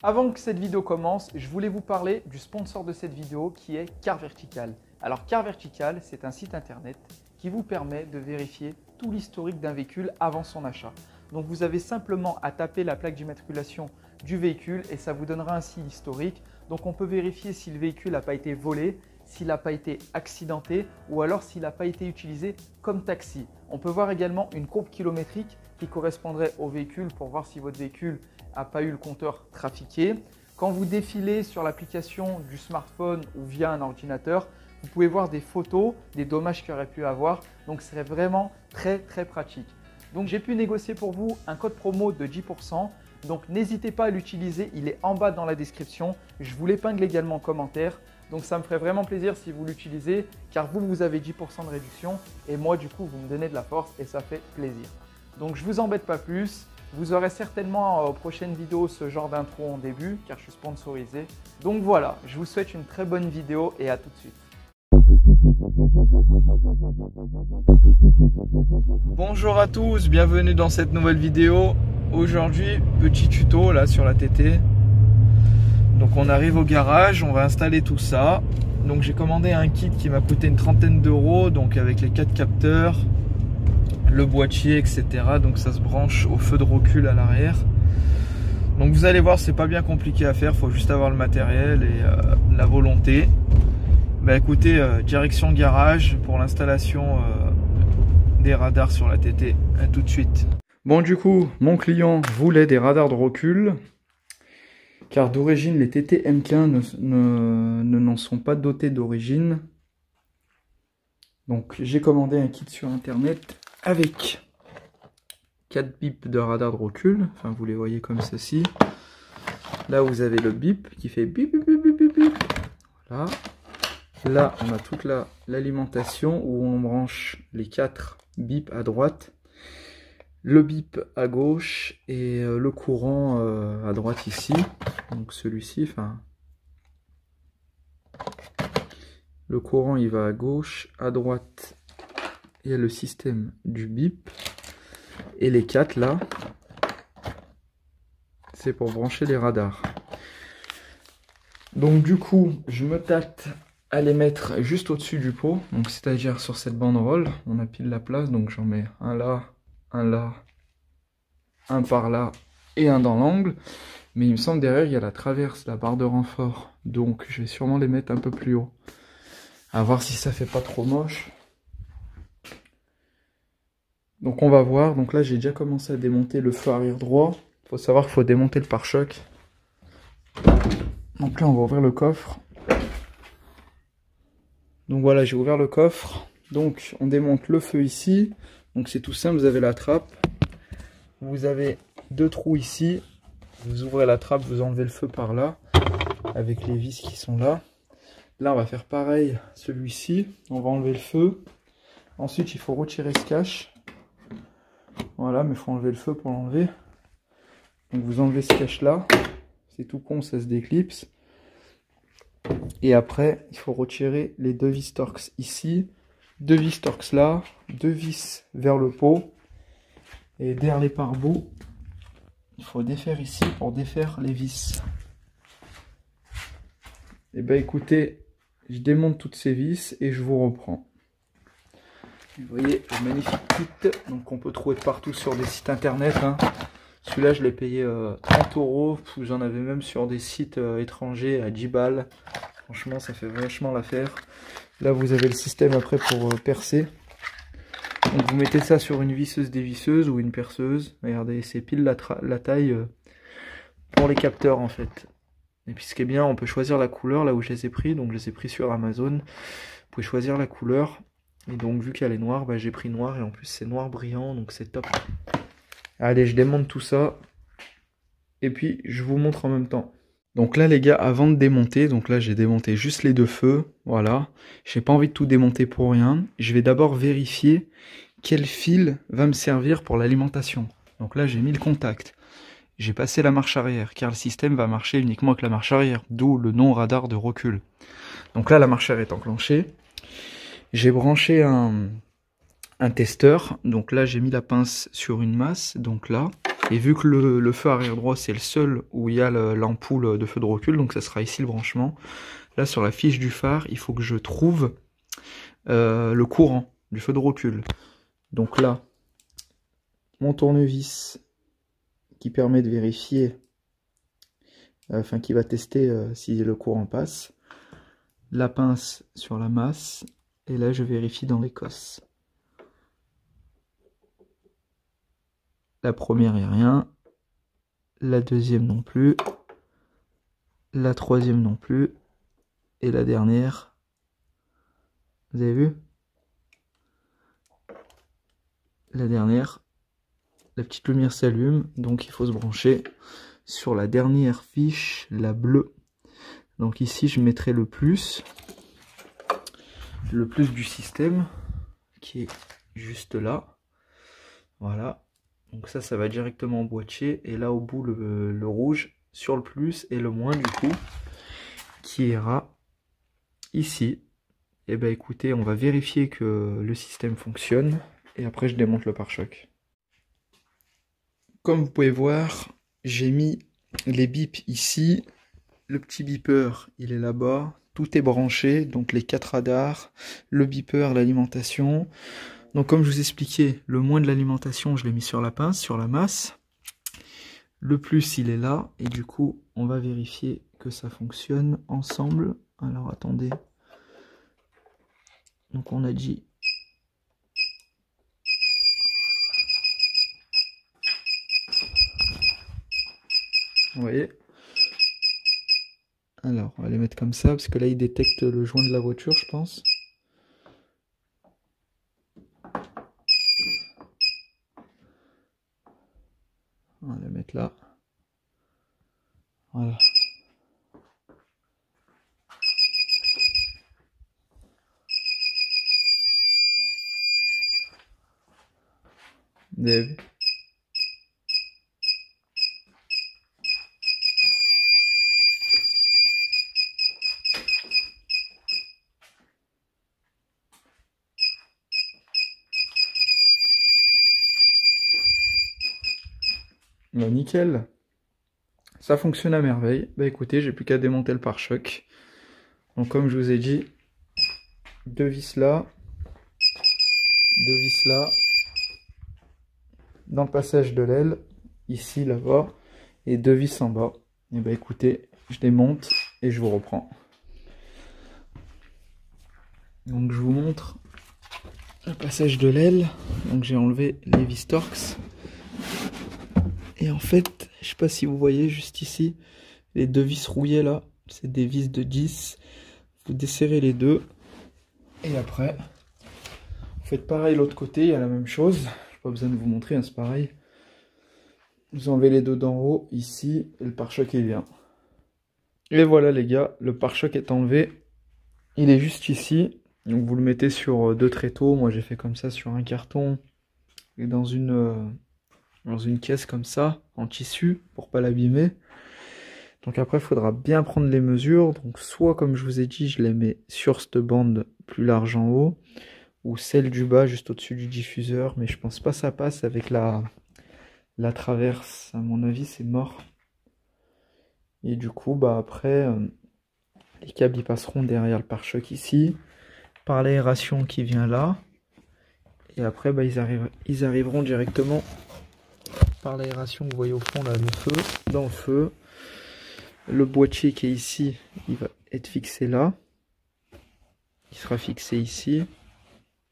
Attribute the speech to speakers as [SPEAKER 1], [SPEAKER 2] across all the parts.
[SPEAKER 1] Avant que cette vidéo commence, je voulais vous parler du sponsor de cette vidéo qui est Car Vertical. Alors Car Vertical, c'est un site internet qui vous permet de vérifier tout l'historique d'un véhicule avant son achat. Donc vous avez simplement à taper la plaque d'immatriculation du véhicule et ça vous donnera ainsi l'historique. Donc on peut vérifier si le véhicule n'a pas été volé, s'il n'a pas été accidenté ou alors s'il n'a pas été utilisé comme taxi. On peut voir également une courbe kilométrique qui correspondrait au véhicule pour voir si votre véhicule n'a pas eu le compteur trafiqué. Quand vous défilez sur l'application du smartphone ou via un ordinateur, vous pouvez voir des photos, des dommages qu'il aurait pu avoir. Donc, ce serait vraiment très pratique. Donc, j'ai pu négocier pour vous un code promo de 10%. Donc, n'hésitez pas à l'utiliser. Il est en bas dans la description. Je vous l'épingle également en commentaire. Donc, ça me ferait vraiment plaisir si vous l'utilisez car vous avez 10% de réduction et moi, du coup, vous me donnez de la force et ça fait plaisir. Donc, je ne vous embête pas plus. Vous aurez certainement aux prochaines vidéos ce genre d'intro en début car je suis sponsorisé. Donc voilà, je vous souhaite une très bonne vidéo et à tout de suite. Bonjour à tous, bienvenue dans cette nouvelle vidéo. Aujourd'hui, petit tuto là sur la TT. Donc on arrive au garage, on va installer tout ça. Donc j'ai commandé un kit qui m'a coûté une trentaine d'euros, donc avec les 4 capteurs, le boîtier, etc. Donc ça se branche au feu de recul à l'arrière. Donc vous allez voir, c'est pas bien compliqué à faire, il faut juste avoir le matériel et la volonté. Bah écoutez, direction garage pour l'installation des radars sur la TT. À tout de suite. Bon, du coup, mon client voulait des radars de recul, car d'origine les TT MK1 n'en sont pas dotés d'origine. Donc j'ai commandé un kit sur internet avec 4 bips de radar de recul, enfin vous les voyez comme ceci. Là vous avez le bip qui fait bip bip bip bip bip. Voilà. Là on a toute l'alimentation où on branche les 4 bips à droite, le bip à gauche et le courant à droite ici. Donc celui-ci, enfin le courant il va à gauche, à droite il y a le système du bip et les 4 là c'est pour brancher les radars. Donc du coup je me tâte à les mettre juste au-dessus du pot, donc c'est-à-dire sur cette banderole. On a pile la place, donc j'en mets un là, un par là et un dans l'angle. Mais il me semble derrière il y a la traverse, la barre de renfort, donc je vais sûrement les mettre un peu plus haut, à voir si ça fait pas trop moche. Donc on va voir. Donc là j'ai déjà commencé à démonter le feu arrière droit. Il faut savoir qu'il faut démonter le pare-choc. Donc là on va ouvrir le coffre. Donc voilà, j'ai ouvert le coffre. Donc on démonte le feu ici. Donc c'est tout simple, vous avez la trappe. Vous avez 2 trous ici. Vous ouvrez la trappe, vous enlevez le feu par là. Avec les vis qui sont là. Là on va faire pareil, celui-ci. On va enlever le feu. Ensuite il faut retirer ce cache. Voilà, mais il faut enlever le feu pour l'enlever. Donc vous enlevez ce cache là. C'est tout con, ça se déclipse. Et après, il faut retirer les 2 vis Torx ici. 2 vis Torx là. 2 vis vers le pot. Et derrière les pare-bouts, il faut défaire ici pour défaire les vis. Et ben écoutez, je démonte toutes ces vis et je vous reprends. Vous voyez le magnifique kit, donc on peut trouver partout sur des sites internet. Hein. Celui-là je l'ai payé 30 euros, j'en avais même sur des sites étrangers à 10 balles. Franchement ça fait vachement l'affaire. Là vous avez le système après pour percer. Donc vous mettez ça sur une visseuse dévisseuse ou une perceuse. Regardez, c'est pile la taille pour les capteurs en fait. Et puis ce qui est bien, on peut choisir la couleur là où je les ai pris. Donc je les ai pris sur Amazon. Vous pouvez choisir la couleur. Et donc vu qu'elle est noire, bah, j'ai pris noir et en plus c'est noir brillant, donc c'est top. Allez, je démonte tout ça. Et puis je vous montre en même temps. Donc là les gars, avant de démonter, donc là j'ai démonté juste les 2 feux, voilà. J'ai pas envie de tout démonter pour rien. Je vais d'abord vérifier quel fil va me servir pour l'alimentation. Donc là j'ai mis le contact. J'ai passé la marche arrière, car le système va marcher uniquement avec la marche arrière, d'où le nom radar de recul. Donc là la marche arrière est enclenchée. J'ai branché un testeur, donc là j'ai mis la pince sur une masse, donc là, Et vu que le feu arrière droit, c'est le seul où il y a l'ampoule de feu de recul, donc ça sera ici le branchement. Là, sur la fiche du phare, il faut que je trouve le courant du feu de recul. Donc là, mon tournevis qui permet de vérifier, enfin qui va tester si le courant passe. La pince sur la masse, et là je vérifie dans l'écosse. La première, il n'y a rien. La deuxième non plus. La troisième non plus. Et la dernière, vous avez vu? La dernière, la petite lumière s'allume, donc il faut se brancher sur la dernière fiche, la bleue. Donc ici je mettrai le plus du système, qui est juste là. Voilà. Donc ça va directement au boîtier, et là au bout le rouge sur le plus et le moins du coup, qui ira ici. Et ben écoutez, on va vérifier que le système fonctionne, et après je démonte le pare-choc. Comme vous pouvez voir, j'ai mis les bips ici, le petit beeper il est là-bas, tout est branché, donc les 4 radars, le beeper, l'alimentation. Donc comme je vous expliquais, le moins de l'alimentation, je l'ai mis sur la pince, sur la masse. Le plus, il est là. Et du coup, on va vérifier que ça fonctionne ensemble. Alors attendez. Donc on a dit... Vous voyez? Alors, on va les mettre comme ça, parce que là, il détecte le joint de la voiture, je pense. On va les mettre là. Voilà. Vous avez vu? Bah, nickel. Ça fonctionne à merveille. Bah écoutez, j'ai plus qu'à démonter le pare-choc. Donc comme je vous ai dit, 2 vis là, 2 vis là, dans le passage de l'aile, ici, là-bas, et 2 vis en bas. Et bah écoutez, je démonte et je vous reprends. Donc je vous montre le passage de l'aile. Donc j'ai enlevé les vis Torx. Et en fait, je sais pas si vous voyez juste ici, les 2 vis rouillées là, c'est des vis de 10. Vous desserrez les deux. Et après, vous faites pareil l'autre côté, il y a la même chose. Pas besoin de vous montrer, hein, c'est pareil. Vous enlevez les deux d'en haut, ici, et le pare-choc est bien. Et voilà les gars, le pare-choc est enlevé. Il est juste ici. Donc vous le mettez sur 2 tréteaux. Moi j'ai fait comme ça sur un carton. Et dans une caisse comme ça, en tissu, pour pas l'abîmer. Donc après il faudra bien prendre les mesures. Donc soit comme je vous ai dit, je les mets sur cette bande plus large en haut. Ou celle du bas juste au-dessus du diffuseur, mais je pense pas ça passe avec la traverse, à mon avis c'est mort. Et du coup bah après les câbles ils passeront derrière le pare-choc ici, par l'aération qui vient là, et après bah ils arriveront directement par l'aération. Vous voyez au fond là le feu, dans le feu, le boîtier qui est ici, il va être fixé là, il sera fixé ici.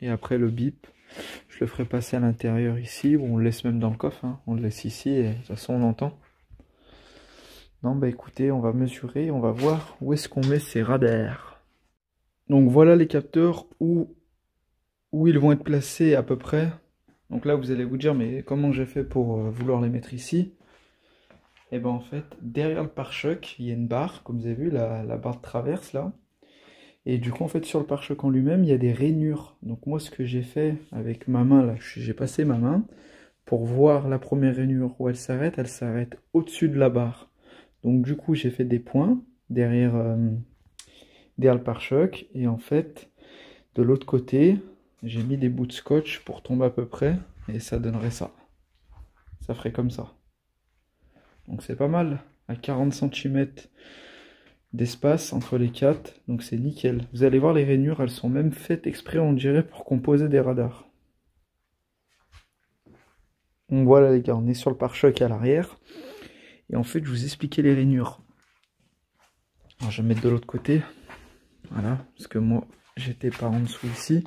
[SPEAKER 1] Et après le bip, je le ferai passer à l'intérieur ici, ou on le laisse même dans le coffre, hein. On le laisse ici et de toute façon on entend. Non bah écoutez, on va mesurer, on va voir où est-ce qu'on met ces radars. Donc voilà les capteurs où ils vont être placés à peu près. Donc là vous allez vous dire mais comment j'ai fait pour vouloir les mettre ici? Et ben en fait derrière le pare-choc il y a une barre, comme vous avez vu la barre de traverse là. Et du coup, en fait, sur le pare-choc en lui-même, il y a des rainures. Donc moi, ce que j'ai fait avec ma main, là, j'ai passé ma main pour voir la première rainure où elle s'arrête au-dessus de la barre. Donc du coup, j'ai fait des points derrière le pare-choc. Et en fait, de l'autre côté, j'ai mis des bouts de scotch pour tomber à peu près. Et ça donnerait ça. Ça ferait comme ça. Donc c'est pas mal. À 40 cm d'espace entre les 4. Donc c'est nickel. Vous allez voir les rainures, elles sont même faites exprès, on dirait, pour composer des radars. Donc voilà les gars, on est sur le pare-choc à l'arrière. Et en fait, je vous expliquais les rainures. Alors je vais mettre de l'autre côté. Voilà, parce que moi, j'étais pas en dessous ici.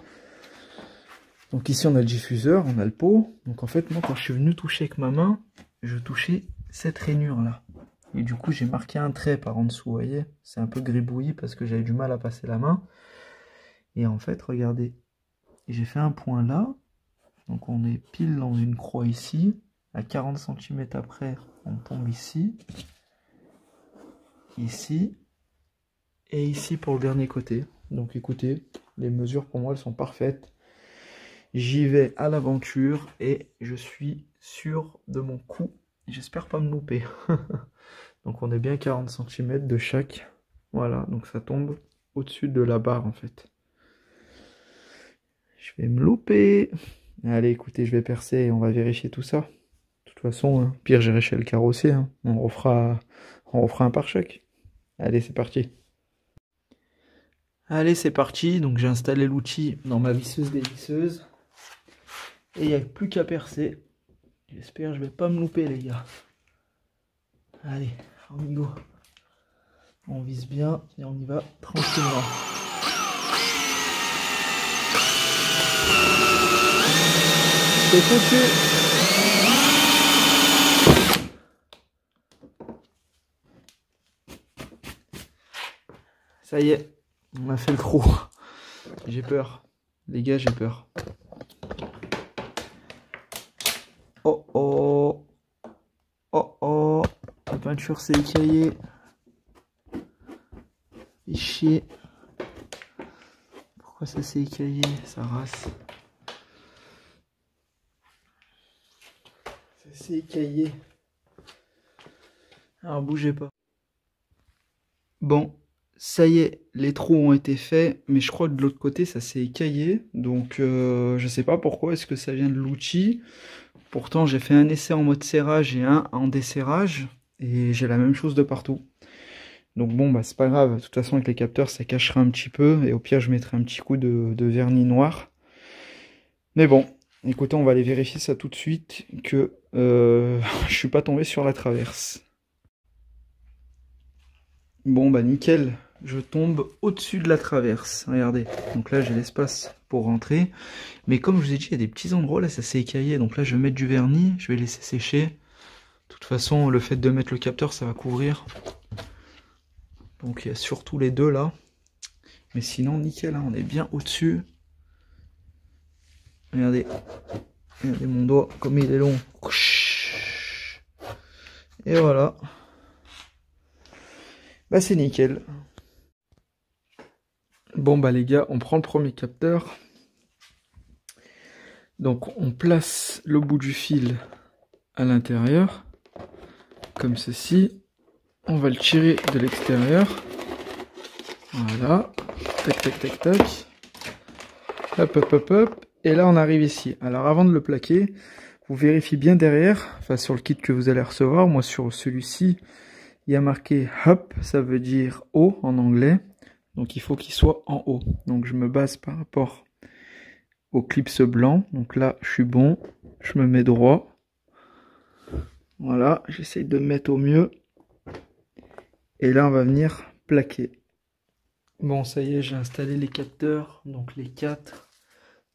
[SPEAKER 1] Donc ici, on a le diffuseur, on a le pot. Donc en fait, moi, quand je suis venu toucher avec ma main, je touchais cette rainure-là. Et du coup, j'ai marqué un trait par en dessous, vous voyez. C'est un peu gribouillis parce que j'avais du mal à passer la main. Et en fait, regardez, j'ai fait un point là. Donc on est pile dans une croix ici. À 40 cm après, on tombe ici. Ici. Et ici pour le dernier côté. Donc écoutez, les mesures pour moi, elles sont parfaites. J'y vais à l'aventure et je suis sûr de mon coup. J'espère pas me louper. Donc on est bien 40 cm de chaque. Voilà, donc ça tombe au-dessus de la barre en fait. Je vais me louper. Allez, écoutez, je vais percer et on va vérifier tout ça. De toute façon, hein, pire, j'irai chez le carrossier. Hein. On refera un pare-choc. Allez, c'est parti. Allez, c'est parti. Donc j'ai installé l'outil dans ma visseuse dévisseuse. Et il n'y a plus qu'à percer. J'espère que je vais pas me louper, les gars. Allez, on y go. On vise bien et on y va tranquillement. C'est foutu. Ça y est, on a fait le trou. J'ai peur. Les gars, j'ai peur. Oh oh. Oh oh. La peinture s'est écaillée. Et chier. Pourquoi ça s'est écaillé? Ça rase. Ça s'est écaillé. Alors bougez pas. Bon, ça y est, les trous ont été faits, mais je crois que de l'autre côté ça s'est écaillé. Donc je sais pas pourquoi, est-ce que ça vient de l'outil? Pourtant j'ai fait un essai en mode serrage et un en desserrage, et j'ai la même chose de partout. Donc bon, bah c'est pas grave, de toute façon avec les capteurs ça cachera un petit peu, et au pire je mettrai un petit coup de vernis noir. Mais bon, écoutez, on va aller vérifier ça tout de suite, que je suis pas tombé sur la traverse. Bon bah nickel, je tombe au-dessus de la traverse, regardez. Donc là j'ai l'espace pour rentrer, mais comme je vous ai dit, il y a des petits endroits là, ça s'est écaillé, donc là je vais mettre du vernis, je vais laisser sécher. De toute façon, le fait de mettre le capteur, ça va couvrir. Donc il y a surtout les deux là. Mais sinon, nickel, hein, on est bien au-dessus. Regardez. Regardez mon doigt, comme il est long. Et voilà. Bah c'est nickel. Bon bah les gars, on prend le premier capteur. Donc on place le bout du fil à l'intérieur. Comme ceci. On va le tirer de l'extérieur. Voilà. Tac, tac, tac, tac. Hop, hop, hop, hop. Et là, on arrive ici. Alors, avant de le plaquer, vous vérifiez bien derrière, enfin sur le kit que vous allez recevoir. Moi, sur celui-ci, il y a marqué up, ça veut dire haut en anglais. Donc, il faut qu'il soit en haut. Donc, je me base par rapport au clips blanc. Donc là, je suis bon. Je me mets droit. Voilà, j'essaye de me mettre au mieux. Et là, on va venir plaquer. Bon, ça y est, j'ai installé les capteurs. Donc, les 4,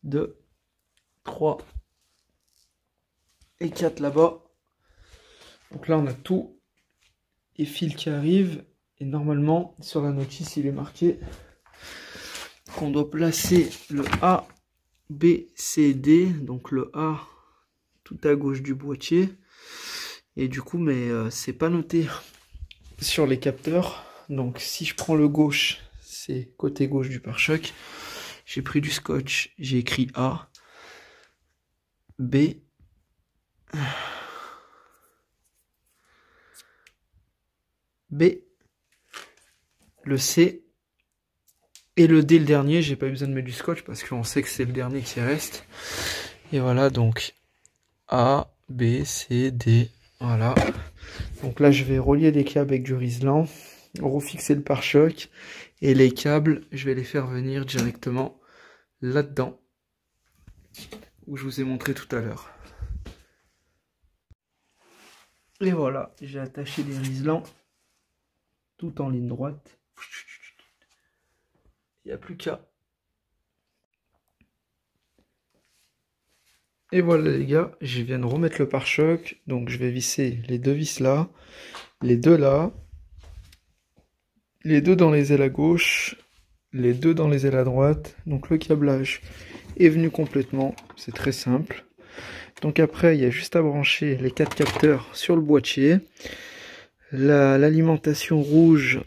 [SPEAKER 1] 2, 3 et 4 là-bas. Donc là, on a tous les fils qui arrivent. Et normalement, sur la notice, il est marqué qu'on doit placer le A, B, C, D. Donc le A tout à gauche du boîtier. Et du coup, mais c'est pas noté sur les capteurs. Donc si je prends le gauche, c'est côté gauche du pare-choc. J'ai pris du scotch, j'ai écrit A, B, B, le C et le D, le dernier. J'ai pas eu besoin de mettre du scotch parce qu'on sait que c'est le dernier qui reste. Et voilà, donc A, B, C, D. Voilà. Donc là, je vais relier les câbles avec du Riesland, refixer le pare-choc. Et les câbles, je vais les faire venir directement là-dedans, où je vous ai montré tout à l'heure. Et voilà, j'ai attaché les Riesland tout en ligne droite. Il n'y a plus qu'à. Et voilà les gars, je viens de remettre le pare-choc. Donc je vais visser les deux vis là, les deux là, les deux dans les ailes à gauche, les deux dans les ailes à droite. Donc le câblage est venu complètement, c'est très simple. Donc après il y a juste à brancher les 4 capteurs sur le boîtier. L'alimentation rouge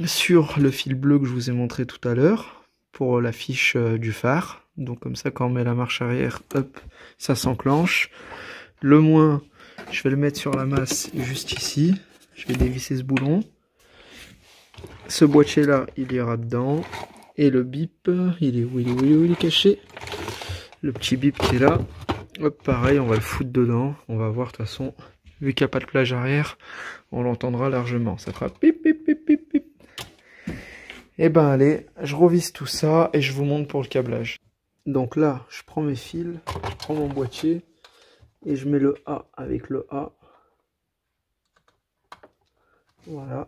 [SPEAKER 1] sur le fil bleu que je vous ai montré tout à l'heure pour la fiche du phare. Donc comme ça quand on met la marche arrière, hop, ça s'enclenche. Le moins, je vais le mettre sur la masse juste ici. Je vais dévisser ce boulon. Ce boîtier là, il ira dedans. Et le bip, il est où, il est caché. Le petit bip qui est là. Hop, pareil, on va le foutre dedans. On va voir de toute façon, vu qu'il n'y a pas de plage arrière, on l'entendra largement. Ça fera pip, pip, pip, pip, pip. Et ben allez, je revisse tout ça et je vous montre pour le câblage. Donc là, je prends mes fils, je prends mon boîtier et je mets le A avec le A. Voilà.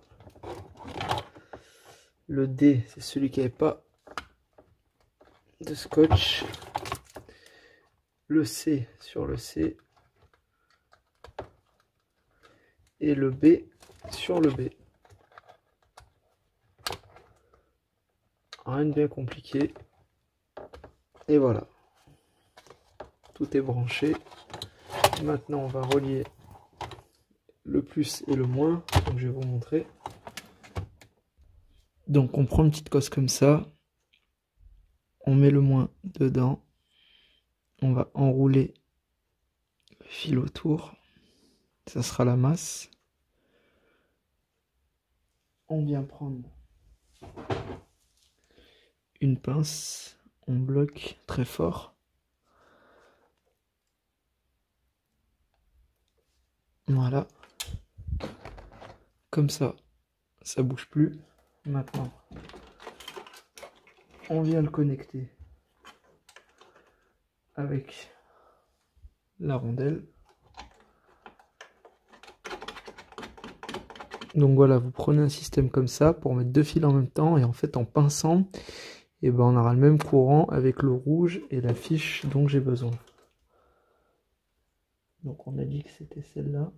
[SPEAKER 1] Le D, c'est celui qui n'avait pas de scotch. Le C sur le C. Et le B sur le B. Rien de bien compliqué. Et voilà. Tout est branché. Maintenant, on va relier le plus et le moins. Donc, je vais vous montrer. Donc, on prend une petite cosse comme ça. On met le moins dedans. On va enrouler le fil autour. Ça sera la masse. On vient prendre une pince. On bloque très fort. Voilà. Comme ça, ça bouge plus. Maintenant, on vient le connecter avec la rondelle. Donc voilà, vous prenez un système comme ça pour mettre 2 fils en même temps et en fait en pinçant, et ben on aura le même courant avec le rouge et la fiche dont j'ai besoin. Donc on a dit que c'était celle-là.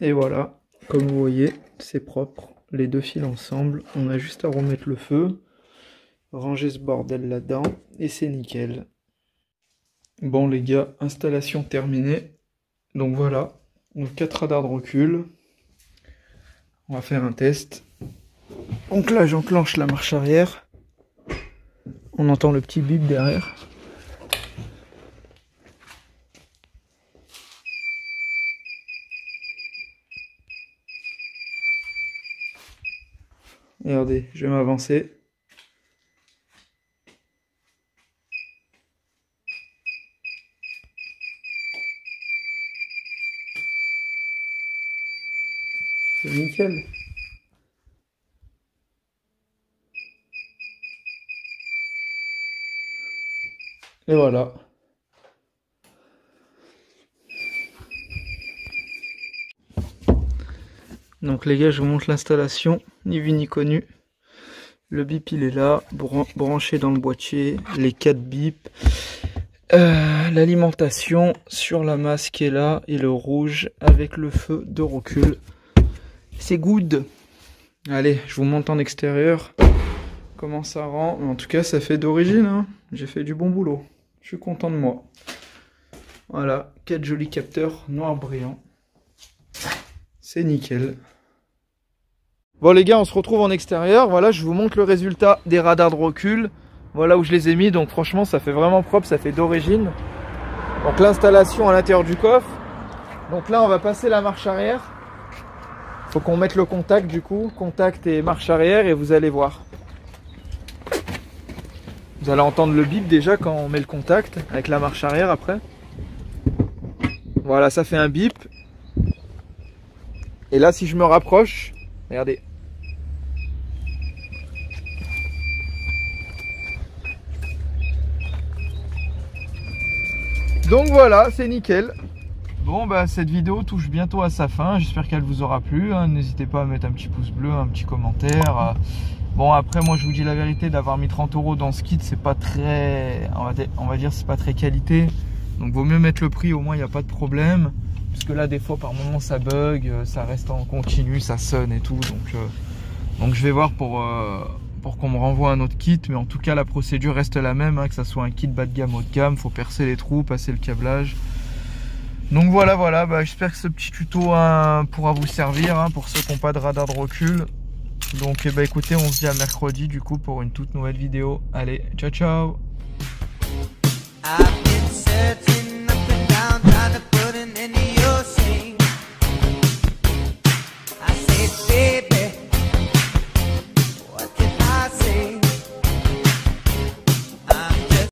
[SPEAKER 1] Et voilà, comme vous voyez, c'est propre, les 2 fils ensemble. On a juste à remettre le feu, ranger ce bordel là-dedans et c'est nickel. Bon les gars, installation terminée. Donc voilà, donc 4 radars de recul. On va faire un test. Donc là, j'enclenche la marche arrière. On entend le petit bip derrière. Regardez, je vais m'avancer. C'est nickel. Et voilà. Donc les gars, je vous montre l'installation, ni vu ni connu. Le bip il est là, branché dans le boîtier, les 4 bips. L'alimentation sur la masse qui est là et le rouge avec le feu de recul. C'est good. Allez, je vous montre en extérieur comment ça rend. En tout cas, ça fait d'origine, hein. J'ai fait du bon boulot. Je suis content de moi. Voilà, 4 jolis capteurs noir brillant. C'est nickel. Bon les gars, on se retrouve en extérieur. Voilà, je vous montre le résultat des radars de recul. Voilà où je les ai mis. Donc franchement, ça fait vraiment propre, ça fait d'origine. Donc l'installation à l'intérieur du coffre. Donc là, on va passer la marche arrière. Faut qu'on mette le contact du coup. Contact et marche arrière et vous allez voir. Vous allez entendre le bip déjà quand on met le contact avec la marche arrière après. Voilà, ça fait un bip. Et là, si je me rapproche, regardez. Donc voilà, c'est nickel. Bon, bah cette vidéo touche bientôt à sa fin. J'espère qu'elle vous aura plu. Hein. N'hésitez pas à mettre un petit pouce bleu, un petit commentaire. Bon, après, moi, je vous dis la vérité, d'avoir mis 30 € dans ce kit, c'est pas très, on va dire, c'est pas très qualité. Donc, vaut mieux mettre le prix, au moins, il n'y a pas de problème. Parce que là, des fois, par moment, ça bug, ça reste en continu, ça sonne et tout. Donc je vais voir pour qu'on me renvoie un autre kit. Mais en tout cas, la procédure reste la même, hein, que ça soit un kit bas de gamme, haut de gamme. Faut percer les trous, passer le câblage. Donc voilà, bah, j'espère que ce petit tuto pourra vous servir, hein, pour ceux qui n'ont pas de radar de recul. Donc bah, écoutez, on se dit à mercredi du coup pour une toute nouvelle vidéo. Allez, ciao ciao.